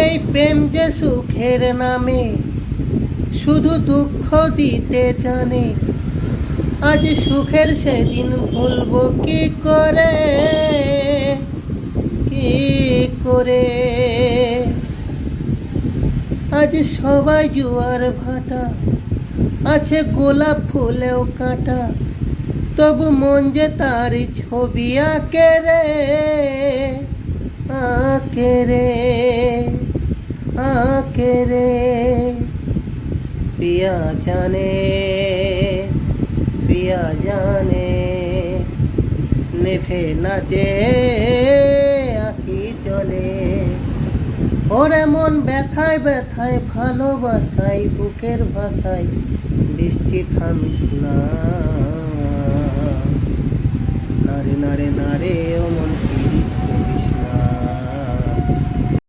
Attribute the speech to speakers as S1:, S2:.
S1: এই প্রেম যে সুখের নামে শুধু দুঃখ দিতে জানে। আজ সুখের সেদিন ভুলবো কি করে, কি করে। আজ সবাই জুয়ার ভাটা, আছে গোলাপ ফুলেও কাঁটা, তবু মন যে তারই ছবি আঁকে রে, আঁকে রে, আঁকে রে। পিয়া জানে, পিয়া জানে, নেভে না যে আঁখি চলে। ওরে মন ব্যথায় ব্যথায় ভালোবাসাই, বুকের ভাষায় বৃষ্টি থামিস না। নারে নারে নারে ও মন